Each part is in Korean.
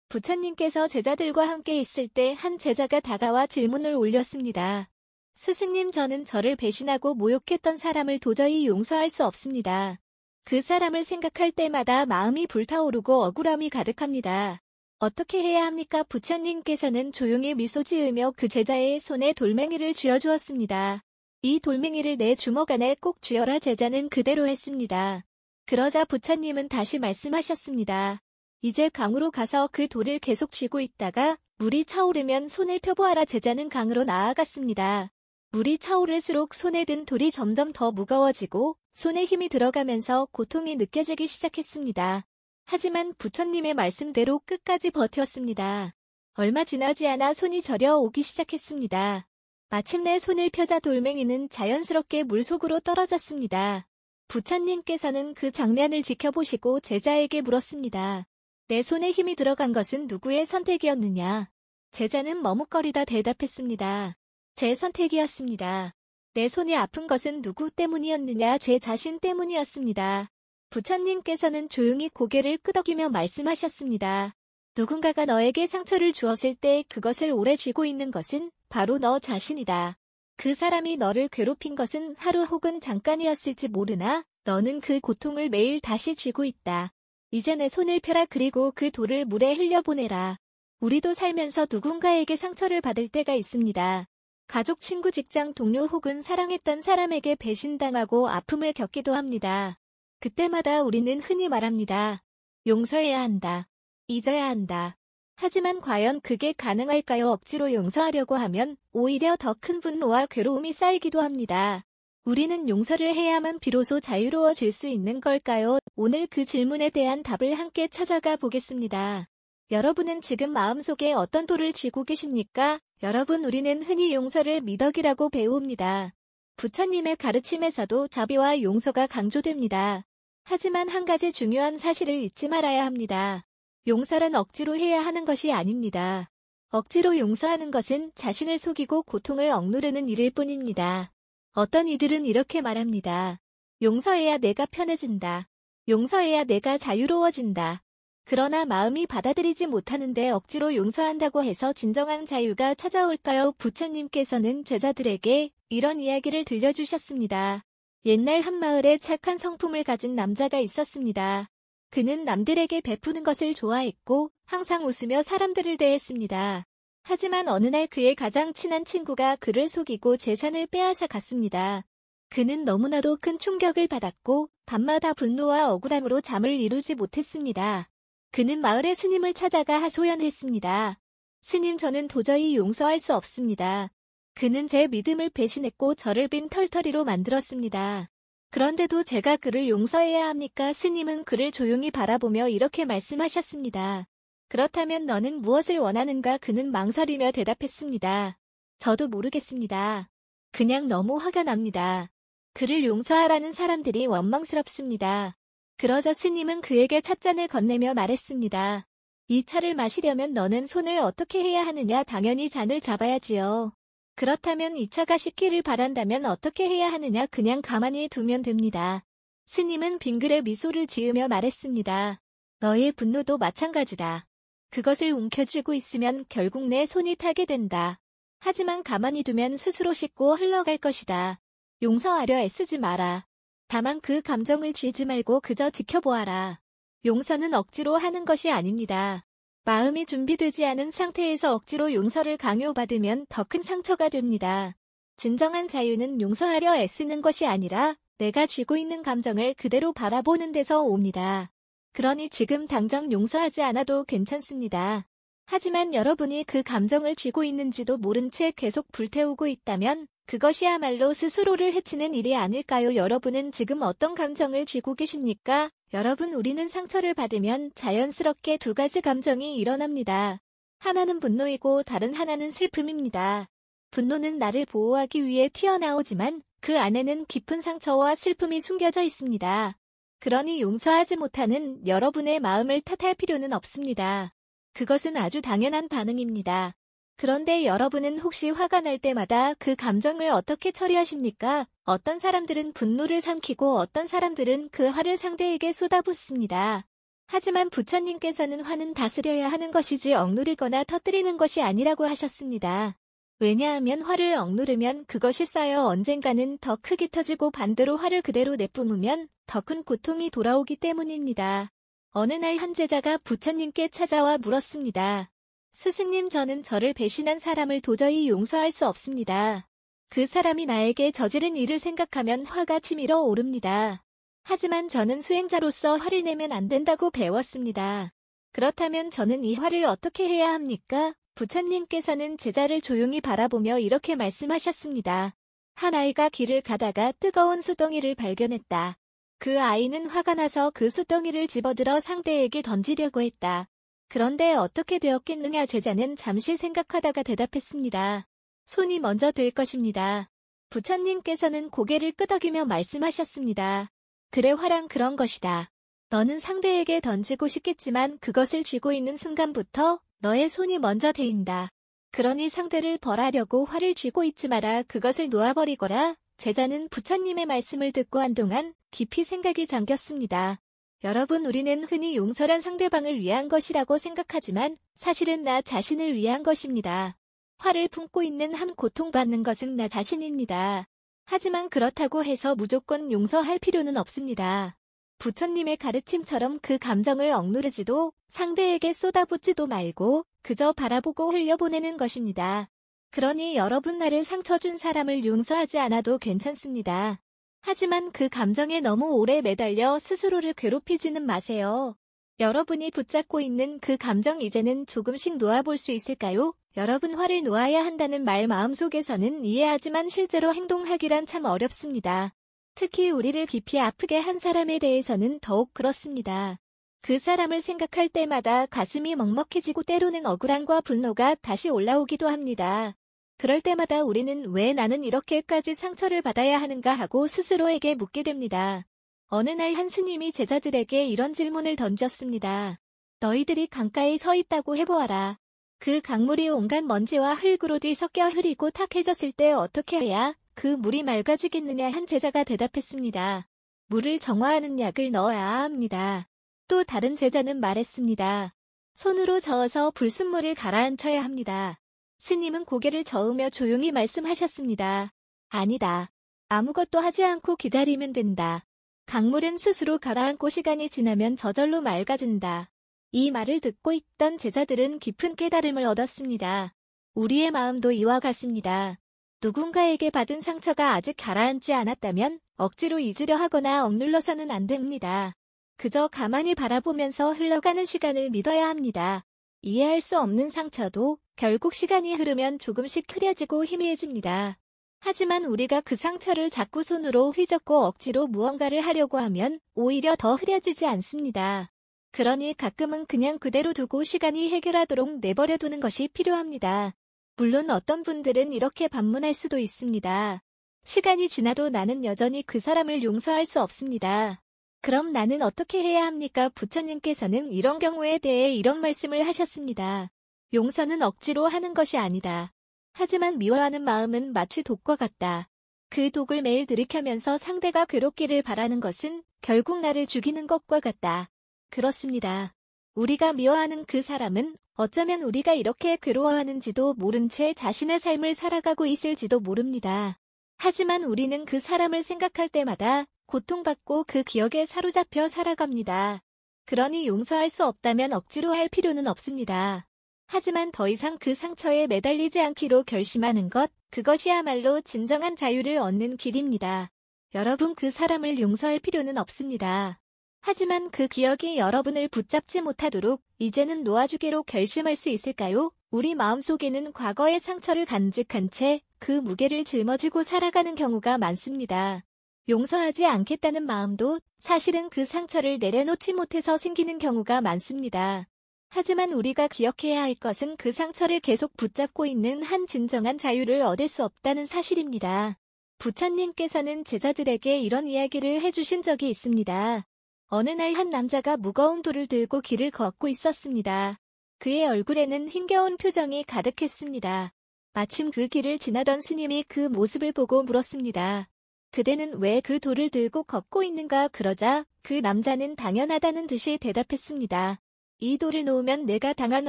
부처님께서 제자들과 함께 있을 때 한 제자가 다가와 질문을 올렸습니다. 스승님, 저는 저를 배신하고 모욕했던 사람을 도저히 용서할 수 없습니다. 그 사람을 생각할 때마다 마음이 불타오르고 억울함이 가득합니다. 어떻게 해야 합니까? 부처님께서는 조용히 미소 지으며 그 제자의 손에 돌멩이를 쥐어주었습니다. 이 돌멩이를 내 주먹 안에 꼭 쥐어라. 제자는 그대로 했습니다. 그러자 부처님은 다시 말씀하셨습니다. 이제 강으로 가서 그 돌을 계속 쥐고 있다가 물이 차오르면 손을 펴보아라. 제자는 강으로 나아갔습니다. 물이 차오를수록 손에 든 돌이 점점 더 무거워지고 손에 힘이 들어가면서 고통이 느껴지기 시작했습니다. 하지만 부처님의 말씀대로 끝까지 버텼습니다. 얼마 지나지 않아 손이 저려오기 시작했습니다. 마침내 손을 펴자 돌멩이는 자연스럽게 물속으로 떨어졌습니다. 부처님께서는 그 장면을 지켜보시고 제자에게 물었습니다. 내 손에 힘이 들어간 것은 누구의 선택이었느냐? 제자는 머뭇거리다 대답했습니다. 제 선택이었습니다. 내 손이 아픈 것은 누구 때문이었느냐? 제 자신 때문이었습니다. 부처님께서는 조용히 고개를 끄덕이며 말씀하셨습니다. 누군가가 너에게 상처를 주었을 때 그것을 오래 쥐고 있는 것은 바로 너 자신이다. 그 사람이 너를 괴롭힌 것은 하루 혹은 잠깐이었을지 모르나 너는 그 고통을 매일 다시 쥐고 있다. 이제 내 손을 펴라. 그리고 그 돌을 물에 흘려보내라. 우리도 살면서 누군가에게 상처를 받을 때가 있습니다. 가족, 친구, 직장 동료 혹은 사랑했던 사람에게 배신당하고 아픔을 겪기도 합니다. 그때마다 우리는 흔히 말합니다. 용서해야 한다. 잊어야 한다. 하지만 과연 그게 가능할까요? 억지로 용서하려고 하면 오히려 더 큰 분노와 괴로움이 쌓이기도 합니다. 우리는 용서를 해야만 비로소 자유로워질 수 있는 걸까요? 오늘 그 질문에 대한 답을 함께 찾아가 보겠습니다. 여러분은 지금 마음속에 어떤 돌을 쥐고 계십니까? 여러분, 우리는 흔히 용서를 미덕이라고 배웁니다. 부처님의 가르침에서도 자비와 용서가 강조됩니다. 하지만 한 가지 중요한 사실을 잊지 말아야 합니다. 용서란 억지로 해야 하는 것이 아닙니다. 억지로 용서하는 것은 자신을 속이고 고통을 억누르는 일일 뿐입니다. 어떤 이들은 이렇게 말합니다. 용서해야 내가 편해진다. 용서해야 내가 자유로워진다. 그러나 마음이 받아들이지 못하는데 억지로 용서한다고 해서 진정한 자유가 찾아올까요? 부처님께서는 제자들에게 이런 이야기를 들려주셨습니다. 옛날 한 마을에 착한 성품을 가진 남자가 있었습니다. 그는 남들에게 베푸는 것을 좋아했고 항상 웃으며 사람들을 대했습니다. 하지만 어느 날 그의 가장 친한 친구가 그를 속이고 재산을 빼앗아 갔습니다. 그는 너무나도 큰 충격을 받았고 밤마다 분노와 억울함으로 잠을 이루지 못했습니다. 그는 마을의 스님을 찾아가 하소연했습니다. 스님, 저는 도저히 용서할 수 없습니다. 그는 제 믿음을 배신했고 저를 빈털터리로 만들었습니다. 그런데도 제가 그를 용서해야 합니까? 스님은 그를 조용히 바라보며 이렇게 말씀하셨습니다. 그렇다면 너는 무엇을 원하는가? 그는 망설이며 대답했습니다. 저도 모르겠습니다. 그냥 너무 화가 납니다. 그를 용서하라는 사람들이 원망스럽습니다. 그러자 스님은 그에게 찻잔을 건네며 말했습니다. 이 차를 마시려면 너는 손을 어떻게 해야 하느냐? 당연히 잔을 잡아야지요. 그렇다면 이 차가 식기를 바란다면 어떻게 해야 하느냐? 그냥 가만히 두면 됩니다. 스님은 빙그레 미소를 지으며 말했습니다. 너의 분노도 마찬가지다. 그것을 움켜쥐고 있으면 결국 내 손이 타게 된다. 하지만 가만히 두면 스스로 식고 흘러갈 것이다. 용서하려 애쓰지 마라. 다만 그 감정을 쥐지 말고 그저 지켜보아라. 용서는 억지로 하는 것이 아닙니다. 마음이 준비되지 않은 상태에서 억지로 용서를 강요받으면 더 큰 상처가 됩니다. 진정한 자유는 용서하려 애쓰는 것이 아니라 내가 쥐고 있는 감정을 그대로 바라보는 데서 옵니다. 그러니 지금 당장 용서하지 않아도 괜찮습니다. 하지만 여러분이 그 감정을 쥐고 있는지도 모른 채 계속 불태우고 있다면 그것이야말로 스스로를 해치는 일이 아닐까요? 여러분은 지금 어떤 감정을 쥐고 계십니까? 여러분, 우리는 상처를 받으면 자연스럽게 두 가지 감정이 일어납니다. 하나는 분노이고 다른 하나는 슬픔입니다. 분노는 나를 보호하기 위해 튀어나오지만 그 안에는 깊은 상처와 슬픔이 숨겨져 있습니다. 그러니 용서하지 못하는 여러분의 마음을 탓할 필요는 없습니다. 그것은 아주 당연한 반응입니다. 그런데 여러분은 혹시 화가 날 때마다 그 감정을 어떻게 처리하십니까? 어떤 사람들은 분노를 삼키고 어떤 사람들은 그 화를 상대에게 쏟아붓습니다. 하지만 부처님께서는 화는 다스려야 하는 것이지 억누르거나 터뜨리는 것이 아니라고 하셨습니다. 왜냐하면 화를 억누르면 그것이 쌓여 언젠가는 더 크게 터지고 반대로 화를 그대로 내뿜으면 더 큰 고통이 돌아오기 때문입니다. 어느 날 한 제자가 부처님께 찾아와 물었습니다. 스승님, 저는 저를 배신한 사람을 도저히 용서할 수 없습니다. 그 사람이 나에게 저지른 일을 생각하면 화가 치밀어 오릅니다. 하지만 저는 수행자로서 화를 내면 안 된다고 배웠습니다. 그렇다면 저는 이 화를 어떻게 해야 합니까? 부처님께서는 제자를 조용히 바라보며 이렇게 말씀하셨습니다. 한 아이가 길을 가다가 뜨거운 수덩이를 발견했다. 그 아이는 화가 나서 그 수덩이를 집어들어 상대에게 던지려고 했다. 그런데 어떻게 되었겠느냐? 제자는 잠시 생각하다가 대답했습니다. 손이 먼저 될 것입니다. 부처님께서는 고개를 끄덕이며 말씀하셨습니다. 그래, 화란 그런 것이다. 너는 상대에게 던지고 싶겠지만 그것을 쥐고 있는 순간부터 너의 손이 먼저 데인다. 그러니 상대를 벌하려고 활을 쥐고 있지 마라. 그것을 놓아버리거라. 제자는 부처님의 말씀을 듣고 한동안 깊이 생각이 잠겼습니다. 여러분, 우리는 흔히 용서란 상대방을 위한 것이라고 생각하지만 사실은 나 자신을 위한 것입니다. 화를 품고 있는 한 고통받는 것은 나 자신입니다. 하지만 그렇다고 해서 무조건 용서할 필요는 없습니다. 부처님의 가르침처럼 그 감정을 억누르지도 상대에게 쏟아붓지도 말고 그저 바라보고 흘려보내는 것입니다. 그러니 여러분, 나를 상처 준 사람을 용서하지 않아도 괜찮습니다. 하지만 그 감정에 너무 오래 매달려 스스로를 괴롭히지는 마세요. 여러분이 붙잡고 있는 그 감정 이제는 조금씩 놓아볼 수 있을까요? 여러분, 화를 놓아야 한다는 말 마음속에서는 이해하지만 실제로 행동하기란 참 어렵습니다. 특히 우리를 깊이 아프게 한 사람에 대해서는 더욱 그렇습니다. 그 사람을 생각할 때마다 가슴이 먹먹해지고 때로는 억울함과 분노가 다시 올라오기도 합니다. 그럴 때마다 우리는 왜 나는 이렇게까지 상처를 받아야 하는가 하고 스스로에게 묻게 됩니다. 어느 날 한 스님이 제자들에게 이런 질문을 던졌습니다. 너희들이 강가에 서 있다고 해보아라. 그 강물이 온갖 먼지와 흙으로 뒤섞여 흐리고 탁해졌을 때 어떻게 해야 그 물이 맑아지겠느냐? 한 제자가 대답했습니다. 물을 정화하는 약을 넣어야 합니다. 또 다른 제자는 말했습니다. 손으로 저어서 불순물을 가라앉혀야 합니다. 스님은 고개를 저으며 조용히 말씀하셨습니다. 아니다. 아무것도 하지 않고 기다리면 된다. 강물은 스스로 가라앉고 시간이 지나면 저절로 맑아진다. 이 말을 듣고 있던 제자들은 깊은 깨달음을 얻었습니다. 우리의 마음도 이와 같습니다. 누군가에게 받은 상처가 아직 가라앉지 않았다면 억지로 잊으려 하거나 억눌러서는 안 됩니다. 그저 가만히 바라보면서 흘러가는 시간을 믿어야 합니다. 이해할 수 없는 상처도 결국 시간이 흐르면 조금씩 흐려지고 희미해집니다. 하지만 우리가 그 상처를 자꾸 손으로 휘젓고 억지로 무언가를 하려고 하면 오히려 더 흐려지지 않습니다. 그러니 가끔은 그냥 그대로 두고 시간이 해결하도록 내버려두는 것이 필요합니다. 물론 어떤 분들은 이렇게 반문할 수도 있습니다. 시간이 지나도 나는 여전히 그 사람을 용서할 수 없습니다. 그럼 나는 어떻게 해야 합니까? 부처님께서는 이런 경우에 대해 이런 말씀을 하셨습니다. 용서는 억지로 하는 것이 아니다. 하지만 미워하는 마음은 마치 독과 같다. 그 독을 매일 들이켜면서 상대가 괴롭기를 바라는 것은 결국 나를 죽이는 것과 같다. 그렇습니다. 우리가 미워하는 그 사람은 어쩌면 우리가 이렇게 괴로워하는지도 모른 채 자신의 삶을 살아가고 있을지도 모릅니다. 하지만 우리는 그 사람을 생각할 때마다 고통받고 그 기억에 사로잡혀 살아갑니다. 그러니 용서할 수 없다면 억지로 할 필요는 없습니다. 하지만 더 이상 그 상처에 매달리지 않기로 결심하는 것, 그것이야말로 진정한 자유를 얻는 길입니다. 여러분, 그 사람을 용서할 필요는 없습니다. 하지만 그 기억이 여러분을 붙잡지 못하도록 이제는 놓아주기로 결심할 수 있을까요? 우리 마음속에는 과거의 상처를 간직한 채 그 무게를 짊어지고 살아가는 경우가 많습니다. 용서하지 않겠다는 마음도 사실은 그 상처를 내려놓지 못해서 생기는 경우가 많습니다. 하지만 우리가 기억해야 할 것은 그 상처를 계속 붙잡고 있는 한 진정한 자유를 얻을 수 없다는 사실입니다. 부처님께서는 제자들에게 이런 이야기를 해주신 적이 있습니다. 어느 날 한 남자가 무거운 돌을 들고 길을 걷고 있었습니다. 그의 얼굴에는 힘겨운 표정이 가득했습니다. 마침 그 길을 지나던 스님이 그 모습을 보고 물었습니다. 그대는 왜 그 돌을 들고 걷고 있는가 그러자 그 남자는 당연하다는 듯이 대답했습니다. 이 돌을 놓으면 내가 당한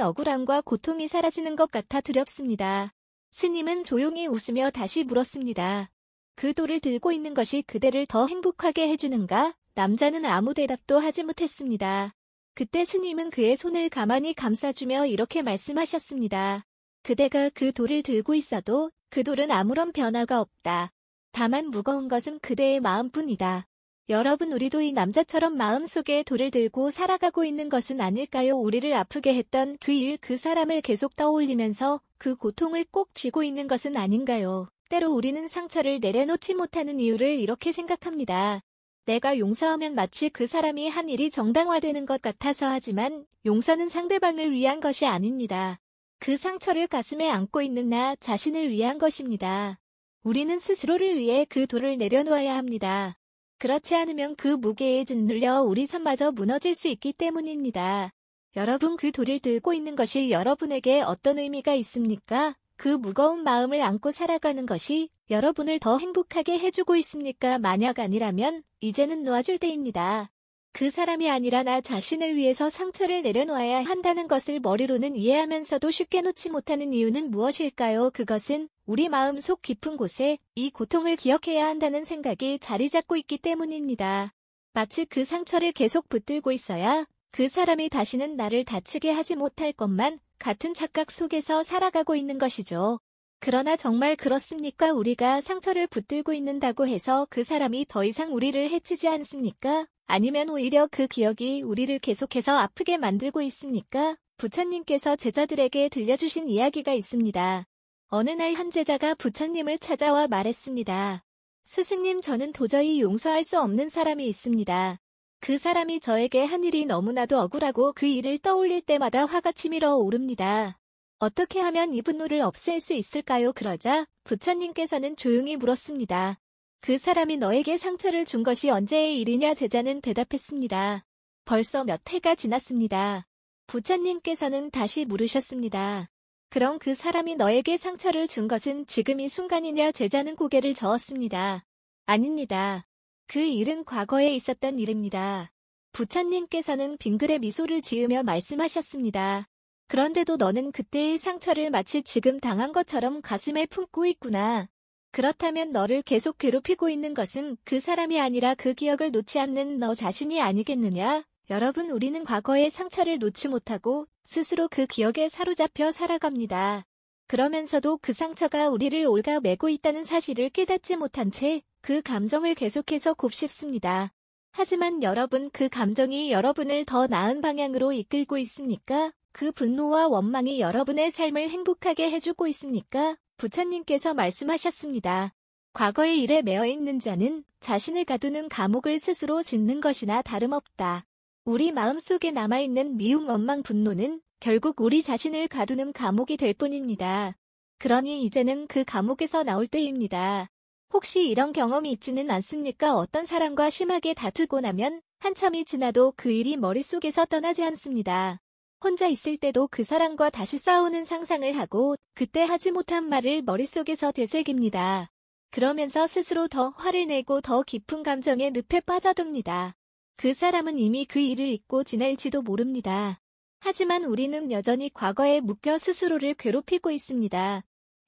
억울함과 고통이 사라지는 것 같아 두렵습니다. 스님은 조용히 웃으며 다시 물었습니다. 그 돌을 들고 있는 것이 그대를 더 행복하게 해주는가? 남자는 아무 대답도 하지 못했습니다. 그때 스님은 그의 손을 가만히 감싸주며 이렇게 말씀하셨습니다. 그대가 그 돌을 들고 있어도 그 돌은 아무런 변화가 없다. 다만 무거운 것은 그대의 마음뿐이다. 여러분, 우리도 이 남자처럼 마음속에 돌을 들고 살아가고 있는 것은 아닐까요? 우리를 아프게 했던 그 일, 그 사람을 계속 떠올리면서 그 고통을 꼭 쥐고 있는 것은 아닌가요? 때로 우리는 상처를 내려놓지 못하는 이유를 이렇게 생각합니다. 내가 용서하면 마치 그 사람이 한 일이 정당화되는 것 같아서 하지만 용서는 상대방을 위한 것이 아닙니다. 그 상처를 가슴에 안고 있는 나 자신을 위한 것입니다. 우리는 스스로를 위해 그 돌을 내려놓아야 합니다. 그렇지 않으면 그 무게에 짓눌려 우리 삶마저 무너질 수 있기 때문입니다. 여러분, 그 돌을 들고 있는 것이 여러분에게 어떤 의미가 있습니까? 그 무거운 마음을 안고 살아가는 것이 여러분을 더 행복하게 해주고 있습니까? 만약 아니라면 이제는 놓아줄 때입니다. 그 사람이 아니라 나 자신을 위해서 상처를 내려놓아야 한다는 것을 머리로는 이해하면서도 쉽게 놓지 못하는 이유는 무엇일까요? 그것은 우리 마음 속 깊은 곳에 이 고통을 기억해야 한다는 생각이 자리 잡고 있기 때문입니다. 마치 그 상처를 계속 붙들고 있어야 그 사람이 다시는 나를 다치게 하지 못할 것만 같은 착각 속에서 살아가고 있는 것이죠. 그러나 정말 그렇습니까? 우리가 상처를 붙들고 있는다고 해서 그 사람이 더 이상 우리를 해치지 않습니까? 아니면 오히려 그 기억이 우리를 계속해서 아프게 만들고 있습니까? 부처님께서 제자들에게 들려주신 이야기가 있습니다. 어느 날 한 제자가 부처님을 찾아와 말했습니다. 스승님, 저는 도저히 용서할 수 없는 사람이 있습니다. 그 사람이 저에게 한 일이 너무나도 억울하고 그 일을 떠올릴 때마다 화가 치밀어 오릅니다. 어떻게 하면 이 분노를 없앨 수 있을까요? 그러자 부처님께서는 조용히 물었습니다. 그 사람이 너에게 상처를 준 것이 언제의 일이냐? 제자는 대답했습니다. 벌써 몇 해가 지났습니다. 부처님께서는 다시 물으셨습니다. 그럼 그 사람이 너에게 상처를 준 것은 지금 이 순간이냐? 제자는 고개를 저었습니다. 아닙니다. 그 일은 과거에 있었던 일입니다. 부처님께서는 빙그레 미소를 지으며 말씀하셨습니다. 그런데도 너는 그때의 상처를 마치 지금 당한 것처럼 가슴에 품고 있구나. 그렇다면 너를 계속 괴롭히고 있는 것은 그 사람이 아니라 그 기억을 놓지 않는 너 자신이 아니겠느냐? 여러분, 우리는 과거의 상처를 놓지 못하고 스스로 그 기억에 사로잡혀 살아갑니다. 그러면서도 그 상처가 우리를 옭아매고 있다는 사실을 깨닫지 못한 채 그 감정을 계속해서 곱씹습니다. 하지만 여러분, 그 감정이 여러분을 더 나은 방향으로 이끌고 있습니까? 그 분노와 원망이 여러분의 삶을 행복하게 해주고 있습니까? 부처님께서 말씀하셨습니다. 과거의 일에 매여 있는 자는 자신을 가두는 감옥을 스스로 짓는 것이나 다름없다. 우리 마음속에 남아있는 미움, 원망, 분노는 결국 우리 자신을 가두는 감옥이 될 뿐입니다. 그러니 이제는 그 감옥에서 나올 때입니다. 혹시 이런 경험이 있지는 않습니까? 어떤 사람과 심하게 다투고 나면 한참이 지나도 그 일이 머릿속에서 떠나지 않습니다. 혼자 있을 때도 그 사람과 다시 싸우는 상상을 하고 그때 하지 못한 말을 머릿속에서 되새깁니다. 그러면서 스스로 더 화를 내고 더 깊은 감정의 늪에 빠져듭니다. 그 사람은 이미 그 일을 잊고 지낼지도 모릅니다. 하지만 우리는 여전히 과거에 묶여 스스로를 괴롭히고 있습니다.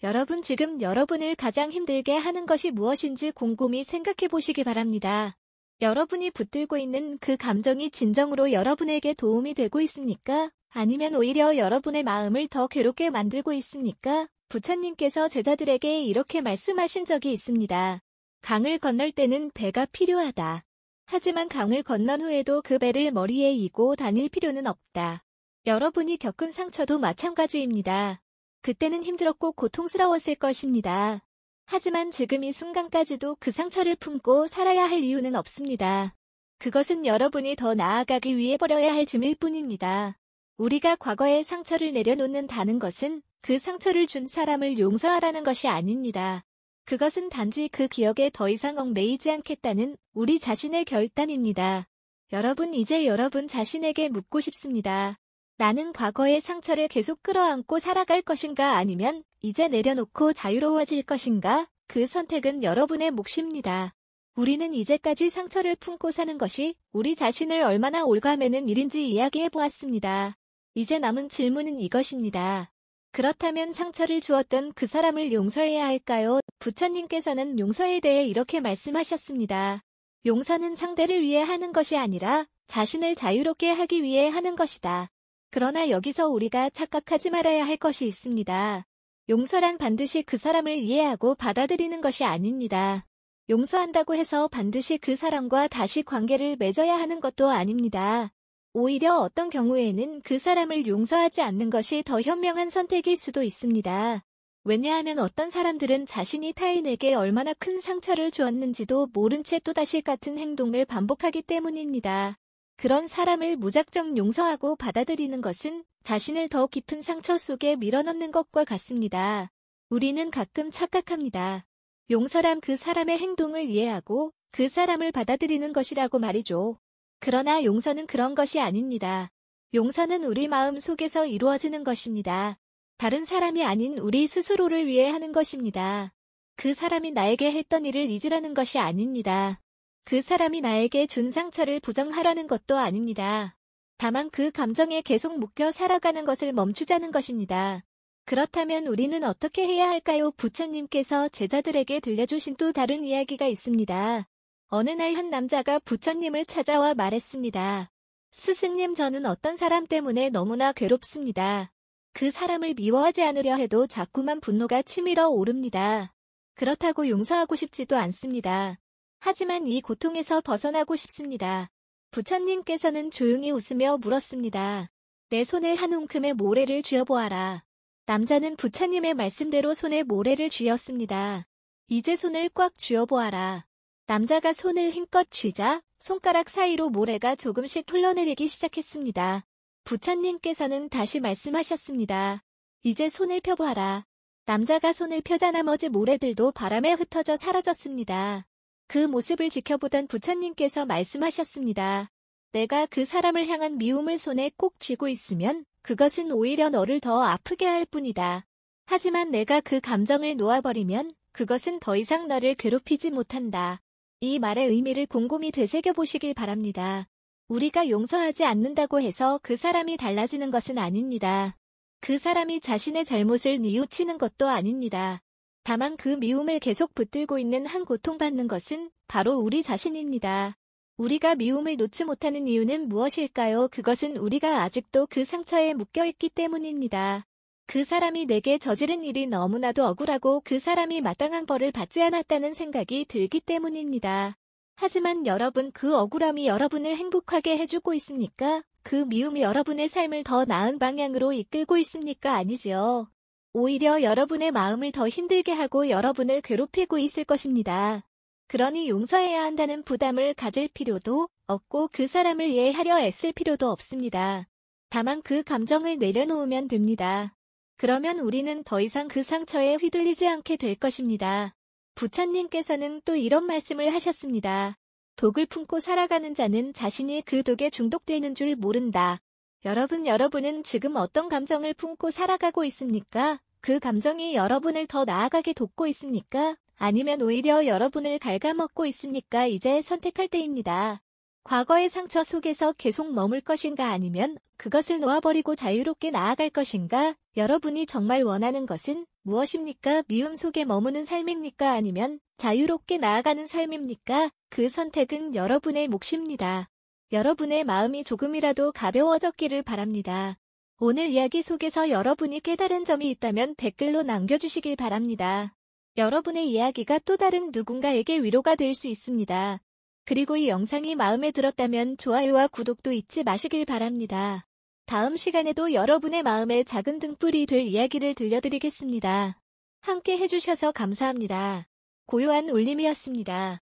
여러분, 지금 여러분을 가장 힘들게 하는 것이 무엇인지 곰곰이 생각해 보시기 바랍니다. 여러분이 붙들고 있는 그 감정이 진정으로 여러분에게 도움이 되고 있습니까? 아니면 오히려 여러분의 마음을 더 괴롭게 만들고 있습니까? 부처님께서 제자들에게 이렇게 말씀하신 적이 있습니다. 강을 건널 때는 배가 필요하다. 하지만 강을 건넌 후에도 그 배를 머리에 이고 다닐 필요는 없다. 여러분이 겪은 상처도 마찬가지입니다. 그때는 힘들었고 고통스러웠을 것입니다. 하지만 지금 이 순간까지도 그 상처를 품고 살아야 할 이유는 없습니다. 그것은 여러분이 더 나아가기 위해 버려야 할 짐일 뿐입니다. 우리가 과거의 상처를 내려놓는다는 것은 그 상처를 준 사람을 용서하라는 것이 아닙니다. 그것은 단지 그 기억에 더 이상 얽매이지 않겠다는 우리 자신의 결단입니다. 여러분, 이제 여러분 자신에게 묻고 싶습니다. 나는 과거의 상처를 계속 끌어안고 살아갈 것인가? 아니면 이제 내려놓고 자유로워질 것인가? 그 선택은 여러분의 몫입니다. 우리는 이제까지 상처를 품고 사는 것이 우리 자신을 얼마나 올가매는 일인지 이야기해 보았습니다. 이제 남은 질문은 이것입니다. 그렇다면 상처를 주었던 그 사람을 용서해야 할까요? 부처님께서는 용서에 대해 이렇게 말씀하셨습니다. 용서는 상대를 위해 하는 것이 아니라 자신을 자유롭게 하기 위해 하는 것이다. 그러나 여기서 우리가 착각하지 말아야 할 것이 있습니다. 용서란 반드시 그 사람을 이해하고 받아들이는 것이 아닙니다. 용서한다고 해서 반드시 그 사람과 다시 관계를 맺어야 하는 것도 아닙니다. 오히려 어떤 경우에는 그 사람을 용서하지 않는 것이 더 현명한 선택일 수도 있습니다. 왜냐하면 어떤 사람들은 자신이 타인에게 얼마나 큰 상처를 주었는지도 모른 채 또다시 같은 행동을 반복하기 때문입니다. 그런 사람을 무작정 용서하고 받아들이는 것은 자신을 더 깊은 상처 속에 밀어넣는 것과 같습니다. 우리는 가끔 착각합니다. 용서란 그 사람의 행동을 이해하고 그 사람을 받아들이는 것이라고 말이죠. 그러나 용서는 그런 것이 아닙니다. 용서는 우리 마음 속에서 이루어지는 것입니다. 다른 사람이 아닌 우리 스스로를 위해 하는 것입니다. 그 사람이 나에게 했던 일을 잊으라는 것이 아닙니다. 그 사람이 나에게 준 상처를 부정하라는 것도 아닙니다. 다만 그 감정에 계속 묶여 살아가는 것을 멈추자는 것입니다. 그렇다면 우리는 어떻게 해야 할까요? 부처님께서 제자들에게 들려주신 또 다른 이야기가 있습니다. 어느 날 한 남자가 부처님을 찾아와 말했습니다. 스승님, 저는 어떤 사람 때문에 너무나 괴롭습니다. 그 사람을 미워하지 않으려 해도 자꾸만 분노가 치밀어 오릅니다. 그렇다고 용서하고 싶지도 않습니다. 하지만 이 고통에서 벗어나고 싶습니다. 부처님께서는 조용히 웃으며 물었습니다. 내 손에 한 움큼의 모래를 쥐어보아라. 남자는 부처님의 말씀대로 손에 모래를 쥐었습니다. 이제 손을 꽉 쥐어보아라. 남자가 손을 힘껏 쥐자 손가락 사이로 모래가 조금씩 흘러내리기 시작했습니다. 부처님께서는 다시 말씀하셨습니다. 이제 손을 펴봐라. 남자가 손을 펴자 나머지 모래들도 바람에 흩어져 사라졌습니다. 그 모습을 지켜보던 부처님께서 말씀하셨습니다. 내가 그 사람을 향한 미움을 손에 꼭 쥐고 있으면 그것은 오히려 너를 더 아프게 할 뿐이다. 하지만 내가 그 감정을 놓아버리면 그것은 더 이상 너를 괴롭히지 못한다. 이 말의 의미를 곰곰이 되새겨보시길 바랍니다. 우리가 용서하지 않는다고 해서 그 사람이 달라지는 것은 아닙니다. 그 사람이 자신의 잘못을 뉘우치는 것도 아닙니다. 다만 그 미움을 계속 붙들고 있는 한 고통받는 것은 바로 우리 자신입니다. 우리가 미움을 놓지 못하는 이유는 무엇일까요? 그것은 우리가 아직도 그 상처에 묶여있기 때문입니다. 그 사람이 내게 저지른 일이 너무나도 억울하고 그 사람이 마땅한 벌을 받지 않았다는 생각이 들기 때문입니다. 하지만 여러분, 그 억울함이 여러분을 행복하게 해주고 있습니까? 그 미움이 여러분의 삶을 더 나은 방향으로 이끌고 있습니까? 아니지요. 오히려 여러분의 마음을 더 힘들게 하고 여러분을 괴롭히고 있을 것입니다. 그러니 용서해야 한다는 부담을 가질 필요도 없고 그 사람을 이해하려 애쓸 필요도 없습니다. 다만 그 감정을 내려놓으면 됩니다. 그러면 우리는 더 이상 그 상처에 휘둘리지 않게 될 것입니다. 부처님께서는 또 이런 말씀을 하셨습니다. 독을 품고 살아가는 자는 자신이 그 독에 중독되는 줄 모른다. 여러분은 지금 어떤 감정을 품고 살아가고 있습니까? 그 감정이 여러분을 더 나아가게 돕고 있습니까? 아니면 오히려 여러분을 갉아먹고 있습니까? 이제 선택할 때입니다. 과거의 상처 속에서 계속 머물 것인가 아니면 그것을 놓아버리고 자유롭게 나아갈 것인가? 여러분이 정말 원하는 것은 무엇입니까? 미움 속에 머무는 삶입니까? 아니면 자유롭게 나아가는 삶입니까? 그 선택은 여러분의 몫입니다. 여러분의 마음이 조금이라도 가벼워졌기를 바랍니다. 오늘 이야기 속에서 여러분이 깨달은 점이 있다면 댓글로 남겨주시길 바랍니다. 여러분의 이야기가 또 다른 누군가에게 위로가 될 수 있습니다. 그리고 이 영상이 마음에 들었다면 좋아요와 구독도 잊지 마시길 바랍니다. 다음 시간에도 여러분의 마음에 작은 등불이 될 이야기를 들려드리겠습니다. 함께 해주셔서 감사합니다. 고요한 울림이었습니다.